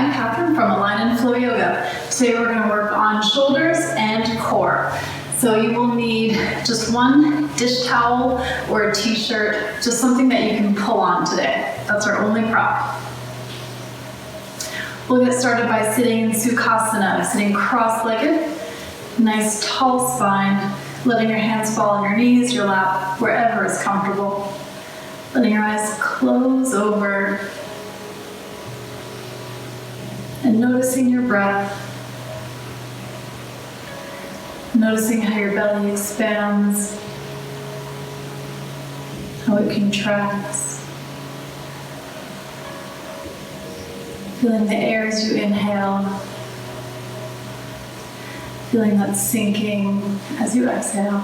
I'm Kathryn from Align and Flow Yoga. Today we're going to work on shoulders and core. So you will need just one dish towel or a t-shirt, just something that you can pull on today. That's our only prop. We'll get started by sitting in Sukhasana, sitting cross-legged, nice tall spine, letting your hands fall on your knees, your lap, wherever is comfortable. Letting your eyes close over. And noticing your breath. Noticing how your belly expands, how it contracts. Feeling the air as you inhale. Feeling that sinking as you exhale.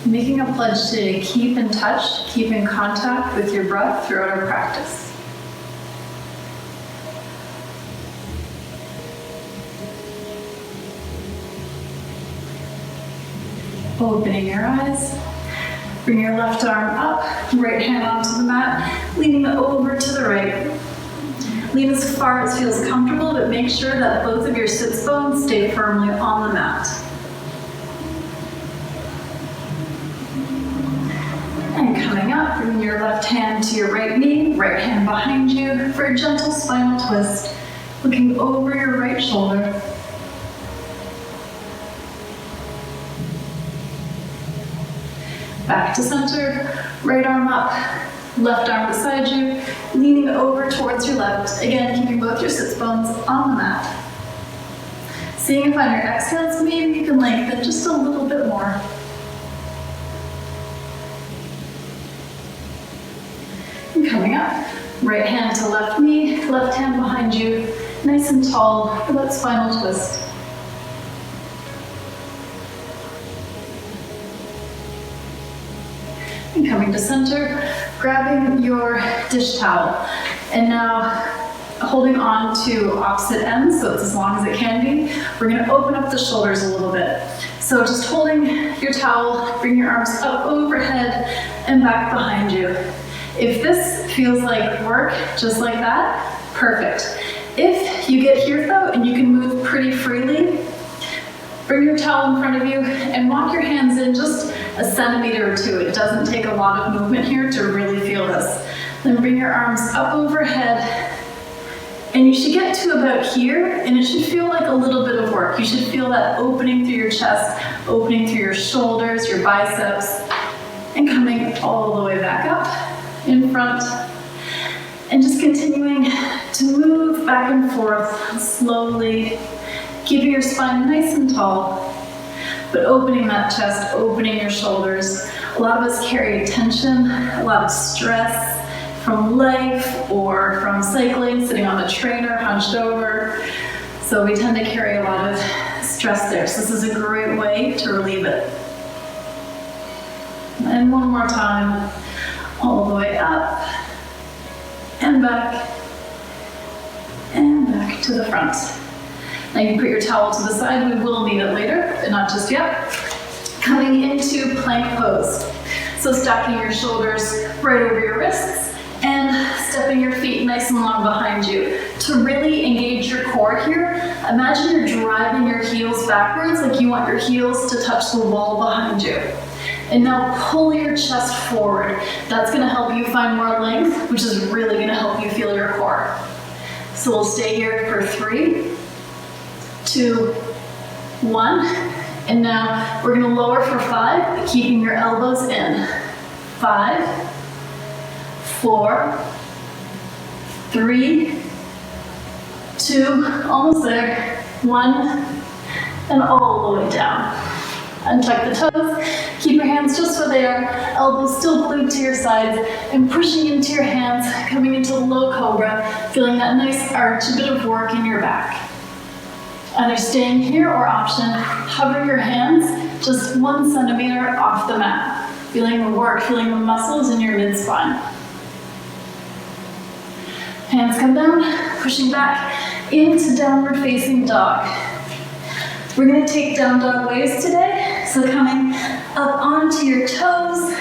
Making a pledge today to keep in touch, keep in contact with your breath throughout our practice. Opening your eyes. Bring your left arm up, right hand onto the mat, leaning over to the right. Lean as far as feels comfortable, but make sure that both of your sits bones stay firmly on the mat. And coming up, bring your left hand to your right knee, right hand behind you for a gentle spinal twist, looking over your right shoulder. Back to center, right arm up, left arm beside you, leaning over towards your left, again keeping both your sits bones on the mat. Seeing if on your exhales, maybe you can lengthen just a little bit more. And coming up, right hand to left knee, left hand behind you, nice and tall for that spinal twist. And coming to center, grabbing your dish towel. And now holding on to opposite ends, so it's as long as it can be. We're gonna open up the shoulders a little bit. So just holding your towel, bring your arms up overhead and back behind you. If this feels like work, just like that, perfect. If you get here though, and you can move pretty freely, bring your towel in front of you and walk your hands in just a centimeter or two. It doesn't take a lot of movement here to really feel this. Then bring your arms up overhead, and you should get to about here, and it should feel like a little bit of work. You should feel that opening through your chest, opening through your shoulders, your biceps, and coming all the way back up in front. And just continuing to move back and forth slowly, keeping your spine nice and tall, but opening that chest, opening your shoulders. A lot of us carry tension, a lot of stress from life or from cycling, sitting on the trainer, hunched over. So we tend to carry a lot of stress there. So this is a great way to relieve it. And one more time, all the way up and back to the front. Now you can put your towel to the side. We will need it later, but not just yet. Coming into plank pose. So stacking your shoulders right over your wrists and stepping your feet nice and long behind you. To really engage your core here, imagine you're driving your heels backwards like you want your heels to touch the wall behind you. And now pull your chest forward. That's gonna help you find more length, which is really gonna help you feel your core. So we'll stay here for 3, 2, 1, and now we're gonna lower for 5, keeping your elbows in. 5, 4, 3, 2, almost there, 1, and all the way down. Untuck the toes, keep your hands just where they are, elbows still glued to your sides, and pushing into your hands, coming into low cobra, feeling that nice arch, a bit of work in your back. Either staying here or option, hover your hands just 1 centimeter off the mat. Feeling the work, feeling the muscles in your mid-spine. Hands come down, pushing back into downward facing dog. We're gonna take down dog waves today. So coming up onto your toes,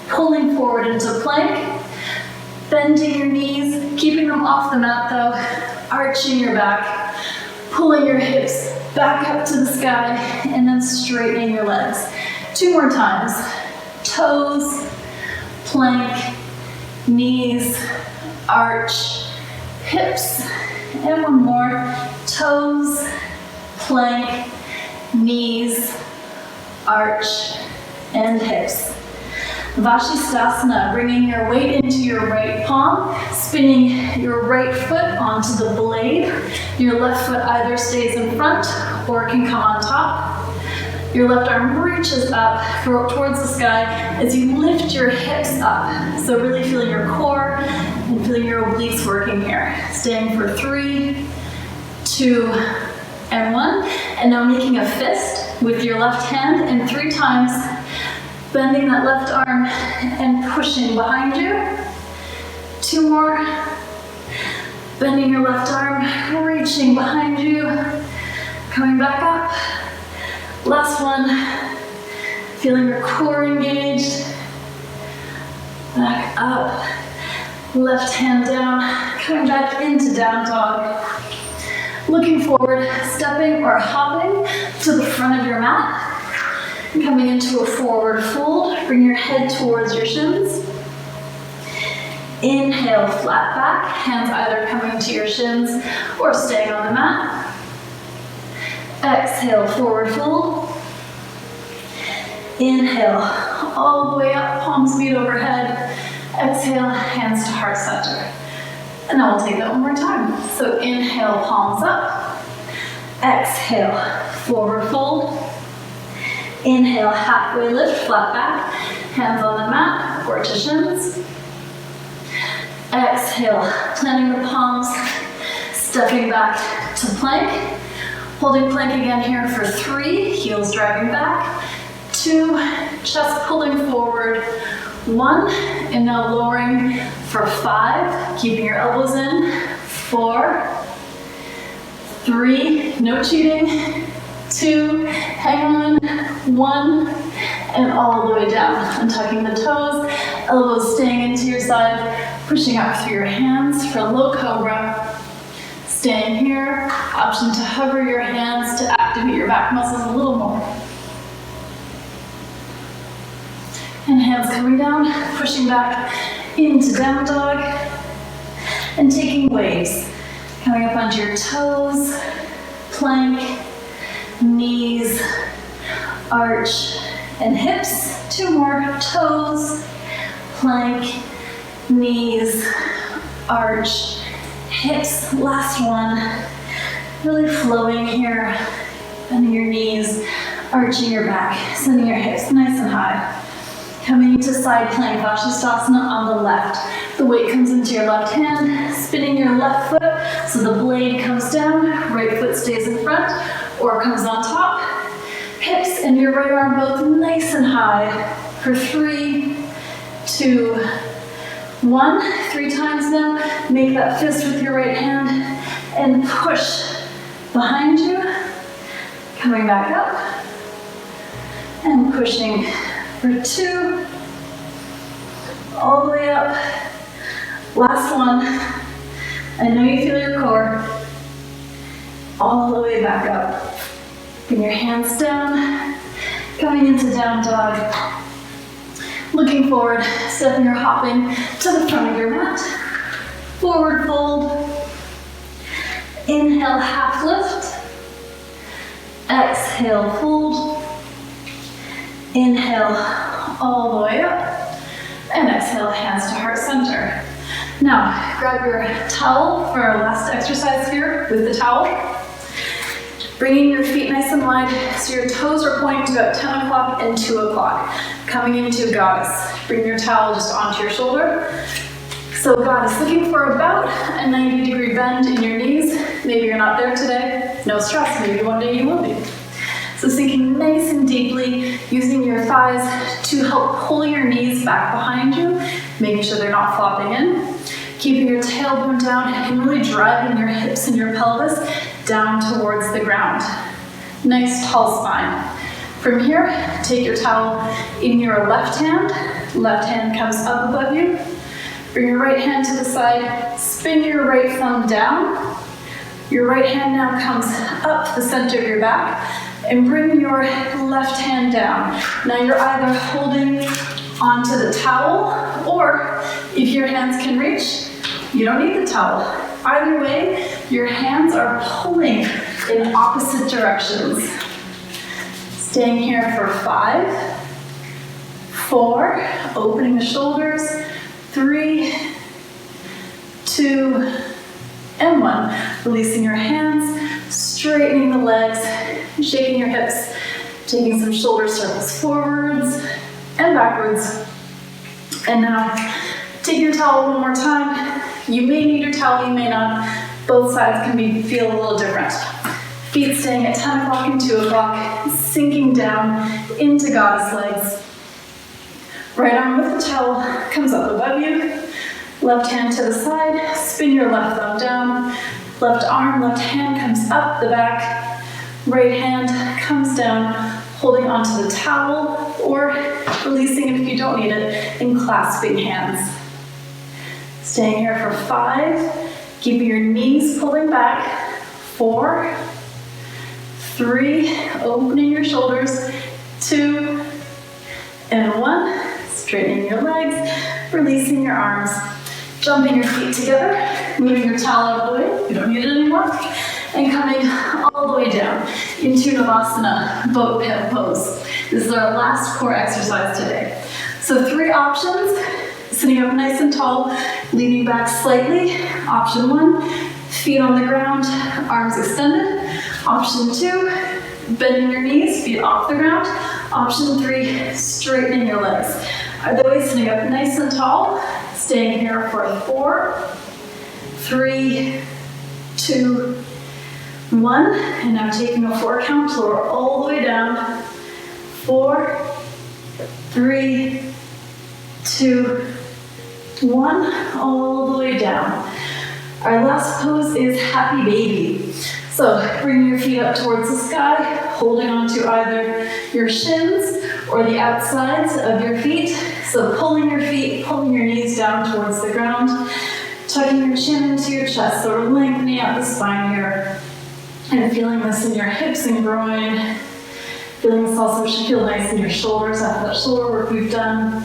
pulling forward into plank, Bending your knees, keeping them off the mat though, arching your back, pulling your hips back up to the sky, and then straightening your legs. 2 more times. Toes, plank, knees, arch, hips, and 1 more. Toes, plank, knees, arch, and hips. Vashisthasana, bringing your weight into your right palm, spinning your right foot onto the blade. Your left foot either stays in front or can come on top. Your left arm reaches up towards the sky as you lift your hips up. So really feeling your core and feeling your obliques working here. Staying for 3, 2, and 1. And now making a fist with your left hand, and 3 times bending that left arm and pushing behind you. 2 more. Bending your left arm, reaching behind you, coming back up. Last one. Feeling your core engaged. Back up. Left hand down, coming back into down dog. Looking forward, stepping or hopping to the front of your mat. Coming into a forward fold, bring your head towards your shins. Inhale, flat back, hands either coming to your shins or staying on the mat. Exhale, forward fold. Inhale, all the way up, palms meet overhead. Exhale, hands to heart center. And then we'll take that 1 more time. So inhale, palms up. Exhale, forward fold. Inhale, halfway lift, flat back, hands on the mat, or to shins. Exhale, planting the palms, stepping back to plank. Holding plank again here for 3, heels driving back. 2, chest pulling forward. 1, and now lowering for 5, keeping your elbows in. 4, 3, no cheating. 2, hang on. 1, and all the way down. Untucking the toes, elbows staying into your side, pushing up through your hands for low cobra. Staying here, option to hover your hands to activate your back muscles a little more. And hands coming down, pushing back into down dog, and taking waves. Coming up onto your toes, plank, knees, arch, and hips. 2 more, toes, plank, knees, arch, hips. Last one, really flowing here, bending your knees, arching your back, sending your hips nice and high. Coming to side plank, Vashisthasana on the left. The weight comes into your left hand, spinning your left foot so the blade comes down, right foot stays in front or comes on top. Hips and your right arm both nice and high for 3, 2, 1. 3 times now. Make that fist with your right hand and push behind you. Coming back up and pushing for 2, all the way up. Last one. I know you feel your core. All the way back up. Bring your hands down, coming into down dog. Looking forward, stepping or hopping to the front of your mat. Forward fold. Inhale, half lift. Exhale, fold. Inhale, all the way up. And exhale, hands to heart center. Now, grab your towel for our last exercise here with the towel. Bringing your feet nice and wide so your toes are pointing to about 10 o'clock and 2 o'clock. Coming into goddess. Bring your towel just onto your shoulder. So goddess, looking for about a 90-degree bend in your knees. Maybe you're not there today. No stress, maybe one day you will be. So sinking nice and deeply, using your thighs to help pull your knees back behind you, making sure they're not flopping in. Keeping your tailbone down and really driving your hips and your pelvis down towards the ground. Nice tall spine. From here, take your towel in your left hand. Left hand comes up above you. Bring your right hand to the side, spin your right thumb down. Your right hand now comes up the center of your back, and bring your left hand down. Now you're either holding onto the towel, or if your hands can reach, you don't need the towel. Either way, your hands are pulling in opposite directions. Staying here for 5, 4, opening the shoulders, 3, 2, and 1. Releasing your hands, straightening the legs, shaking your hips, taking some shoulder circles forwards and backwards. And now, take your towel one more time. You may need your towel, you may not. Both sides can feel a little different. Feet staying at 10 o'clock and 2 o'clock, sinking down into goddess legs. Right arm with the towel comes up above you. Left hand to the side, spin your left thumb down. Left arm, left hand comes up the back. Right hand comes down, holding onto the towel, or releasing it if you don't need it, and clasping hands. Staying here for 5, keeping your knees pulling back. 4, 3, opening your shoulders. 2, and 1. Straightening your legs, releasing your arms. Jumping your feet together, moving your towel out of the way, you don't need it anymore, and coming all the way down into Navasana, boat pose. This is our last core exercise today. So 3 options: sitting up nice and tall, leaning back slightly. Option 1, feet on the ground, arms extended. Option 2, bending your knees, feet off the ground. Option 3, straightening your legs. Either way, sitting up nice and tall, staying here for 4, 3, 2, 1. And now taking a 4 count, lower all the way down. 4, 3, 2, 1, all the way down. Our last pose is happy baby. So bring your feet up towards the sky, holding onto either your shins or the outsides of your feet. So pulling your feet, pulling your knees down towards the ground, tucking your chin into your chest, sort of lengthening out the spine here. And feeling this in your hips and groin. Feeling this also should feel nice in your shoulders after that shoulder work we've done.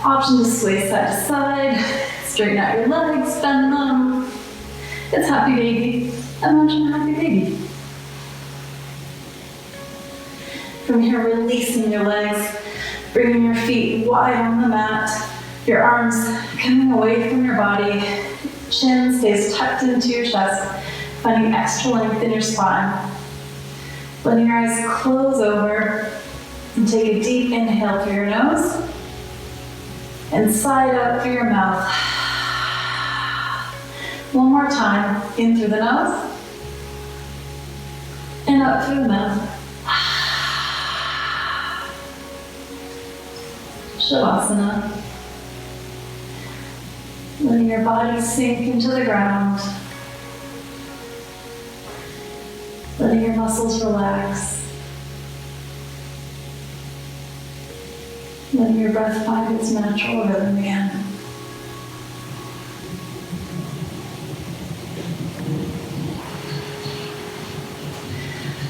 Option to sway side to side, straighten out your legs, bend them. It's happy baby. Imagine a happy baby. From here, releasing your legs, bringing your feet wide on the mat, your arms coming away from your body, chin stays tucked into your chest, finding extra length in your spine. Letting your eyes close over, and take a deep inhale through your nose, and sigh out through your mouth. One more time, in through the nose, and out through the mouth. Shavasana. Letting your body sink into the ground. Letting your muscles relax. Letting your breath find its natural rhythm again.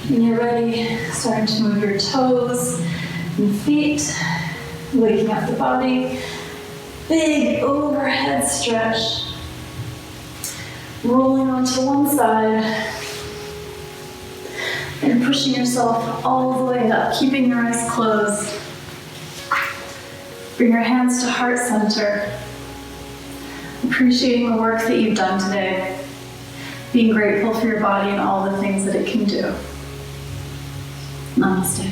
When you're ready, starting to move your toes and feet, waking up the body. Big overhead stretch. Rolling onto one side and pushing yourself all the way up, keeping your eyes closed. Bring your hands to heart center. Appreciating the work that you've done today. Being grateful for your body and all the things that it can do. Namaste.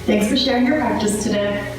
Thanks for sharing your practice today.